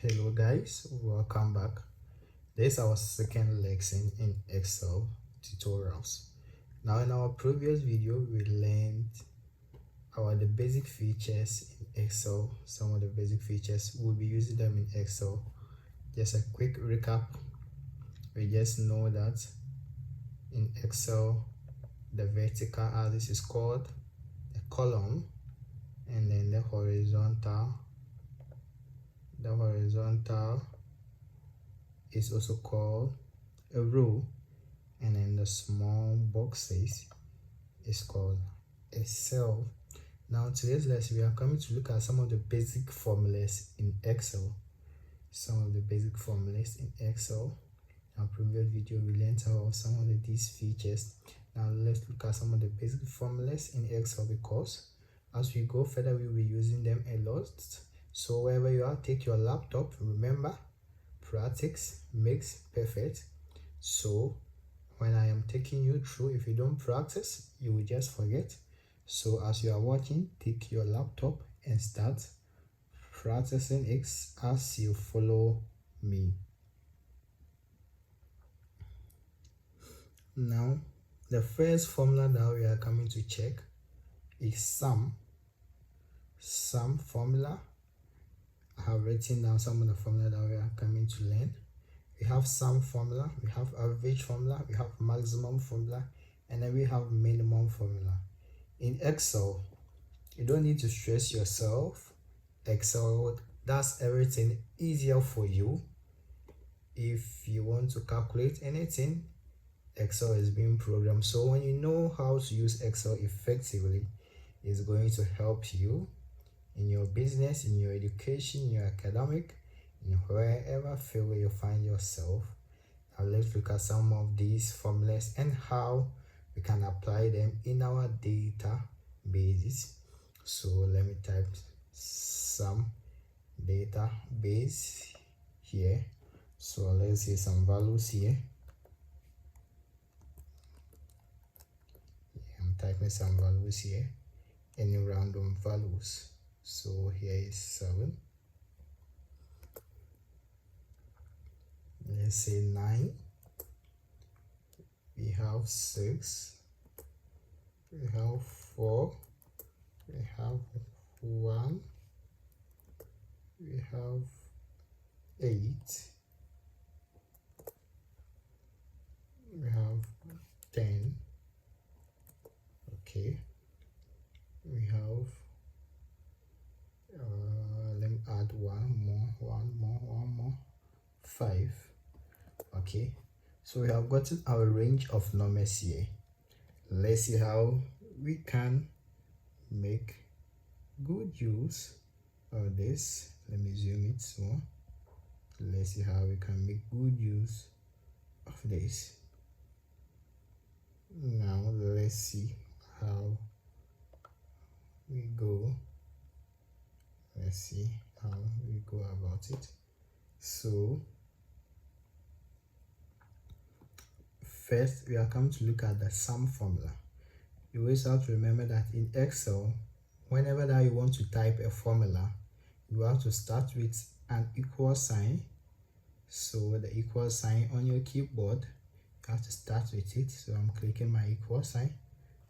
Hello guys, welcome back. This is our second lesson in Excel tutorials. Now in our previous video we learned the basic features in Excel. Some of the basic features, we'll be using them in Excel. Just a quick recap. We just know that in Excel the vertical axis is called a column, and then the horizontal is also called a row, and then the small boxes is called a cell. Now today's lesson we are coming to look at some of the basic formulas in Excel. Our previous video we learned about some of these features. Now let's look at some of the basic formulas in Excel, because as we go further we will be using them a lot. So wherever you are, take your laptop. Remember, practice makes perfect. So when I am taking you through, if you don't practice you will just forget. So as you are watching, take your laptop and start practicing it as you follow me. Now the first formula that we are coming to check is sum formula. I have written down some of the formula that we are coming to learn. We have sum formula, we have average formula, we have maximum formula, and then we have minimum formula. In Excel, you don't need to stress yourself. Excel does everything easier for you. If you want to calculate anything, Excel is being programmed. So when you know how to use Excel effectively, it's going to help you in your business, in your education, in your academic, in wherever field you find yourself. Now let's look at some of these formulas and how we can apply them in our databases. So let me type some database here. So let's see some values here. I'm typing some values here, any random values. So here is 7. Let's say 9. We have 6. We have 4. We have 1. We have 8. We have 10. Okay. We have let me add one more, 5. Okay, so we have gotten our range of numbers here. Let's see how we can make good use of this. Let me zoom it more. Let's see how we can make good use of this. Now let's see how we go. Let's see how we go about it. So first we are coming to look at the sum formula. You always have to remember that in Excel, whenever that you want to type a formula, you have to start with an equal sign. So the equal sign on your keyboard, you have to start with it. So I'm clicking my equal sign.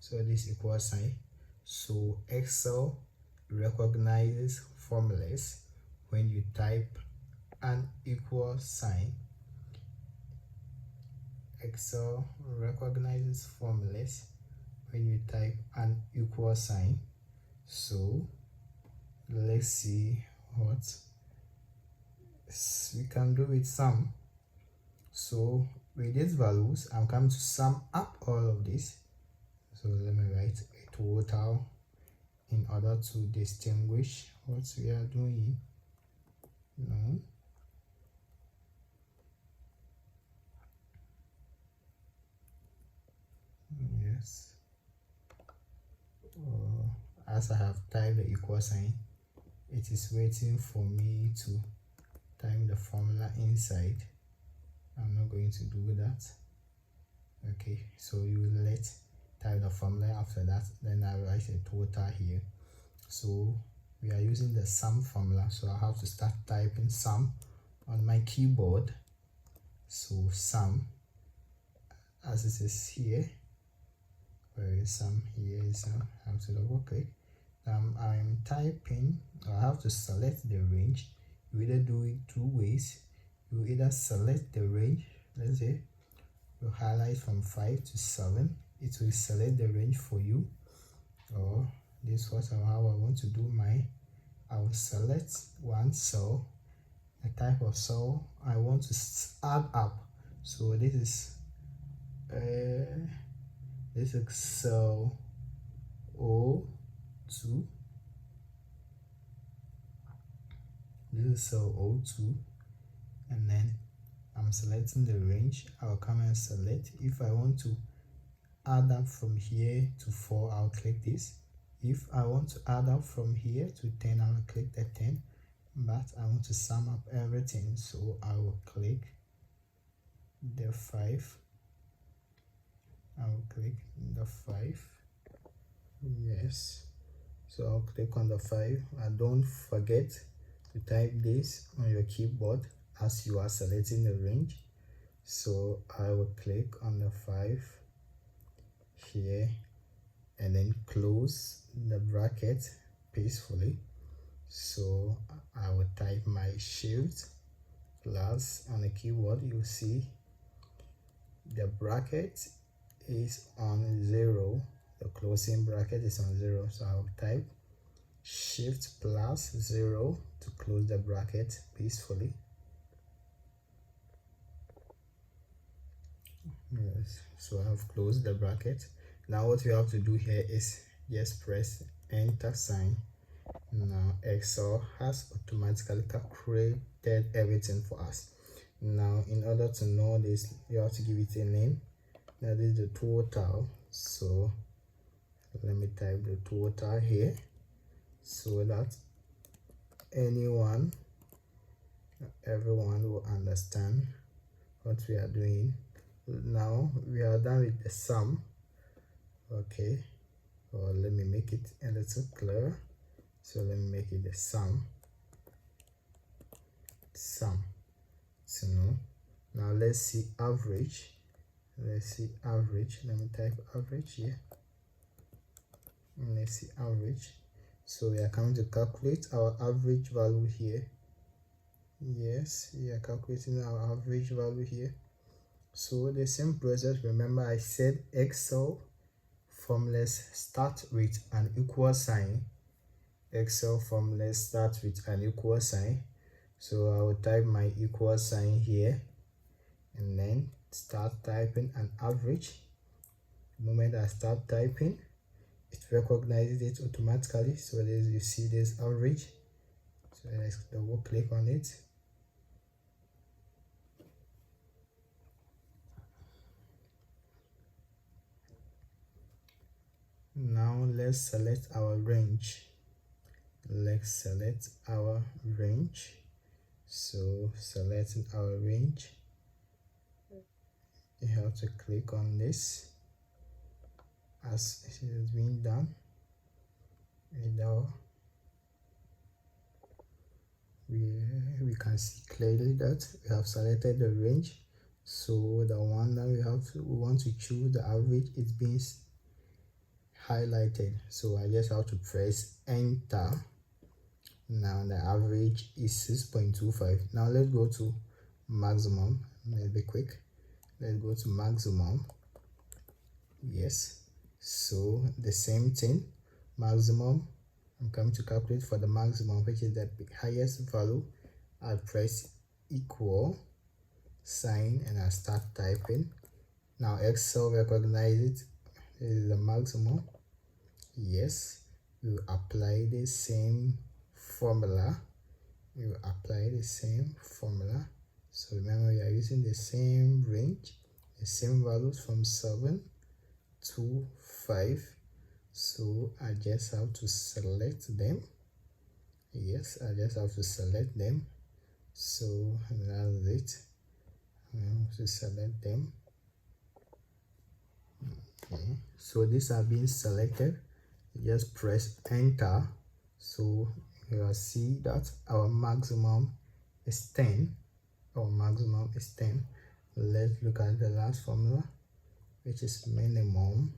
So this equal sign. So Excel recognizes formulas when you type an equal sign. Excel recognizes formulas when you type an equal sign. So let's see what we can do with sum. So with these values, I'm coming to sum up all of this. So let me write a total in order to distinguish what we are doing. No. Yes. As I have typed the equal sign, it is waiting for me to type the formula inside. I'm not going to do that. Okay, so you will type the formula. After that, then I write a total here. So we are using the sum formula, so I have to start typing sum on my keyboard. So sum, as it is here, where is sum? Here is sum. I have to double click. I'm typing. I have to select the range. You either do it two ways. You either select the range, let's say you highlight from 5 to 7, it will select the range for you, or this was how I want to do mine. I will select one cell, the type of cell I want to add up. So this is cell O2. This is cell O2, and then I'm selecting the range. I'll come and select. If I want to add up from here to 4, I'll click this. If I want to add up from here to 10, I'll click the 10. But I want to sum up everything, so I will click the 5. I will click the 5. Yes, so I'll click on the 5. And don't forget to type this on your keyboard as you are selecting the range. So I will click on the 5 here and then close the bracket peacefully. So I will type my shift plus on the keyboard. You see the bracket is on 0. The closing bracket is on 0. So I'll type shift plus 0 to close the bracket peacefully. Yes, so I have closed the bracket. Now what we have to do here is just press enter sign. Now Excel has automatically calculated everything for us. Now in order to know this, you have to give it a name. That is the total. So let me type the total here so that everyone will understand what we are doing. Now we are done with the sum. Okay, or let me make it a little clearer. So let me make it the sum. So now let's see average. Let's see average. Let me type average here. And let's see average. So we are going to calculate our average value here. Yes, we are calculating our average value here. So the same process. Remember I said Excel formulas start with an equal sign. Excel formulas start with an equal sign. So I will type my equal sign here and then start typing an average. The moment I start typing, it recognizes it automatically. So you see this average. So let's double click on it. Now let's select our range. Let's select our range. So selecting our range, you have to click on this as it is being done. And now we can see clearly that we have selected the range. So the one that we want to choose, the average, is being highlighted. So I just have to press enter. Now the average is 6.25. Now let's go to maximum. Let's be quick. Let's go to maximum. Yes, so the same thing, maximum. I'm going to calculate for the maximum, which is the highest value. I press equal sign and I start typing. Now Excel recognizes it is the maximum. Yes, you apply the same formula. So remember, we are using the same range, the same values from 7 to 5. So I just have to select them. Yes, I just have to select them. So that's it. I have to select them. So these are being selected. Just press enter. So you will see that our maximum is 10. Our maximum is 10. Let's look at the last formula, which is minimum.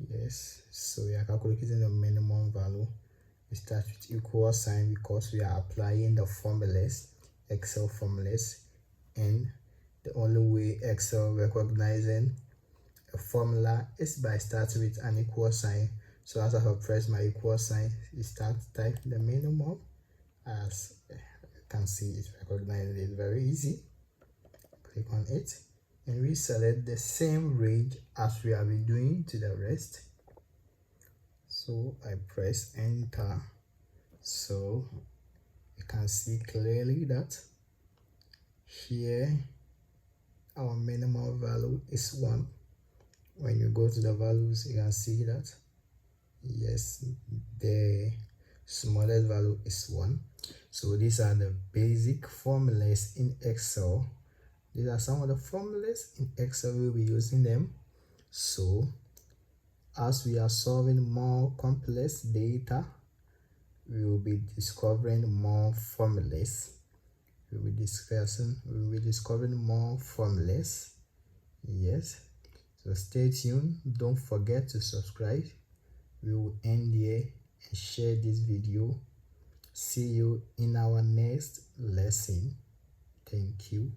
Yes, so we are calculating the minimum value. We start with equal sign because we are applying the formulas, Excel formulas, and the only way Excel recognizing a formula is by starting with an equal sign. So as I have pressed my equal sign, it starts typing the minimum. As you can see, it recognizes it very easy. Click on it and we select the same range as we have been doing to the rest. So I press enter. So you can see clearly that here our minimum value is 1. When you go to the values, you can see that yes, the smallest value is 1. So these are the basic formulas in Excel. These are some of the formulas in Excel. We'll be using them. So as we are solving more complex data, we will be discovering more formulas. We will be discovering more formulas. Yes, so stay tuned. Don't forget to subscribe. We will end here and share this video. See you in our next lesson. Thank you.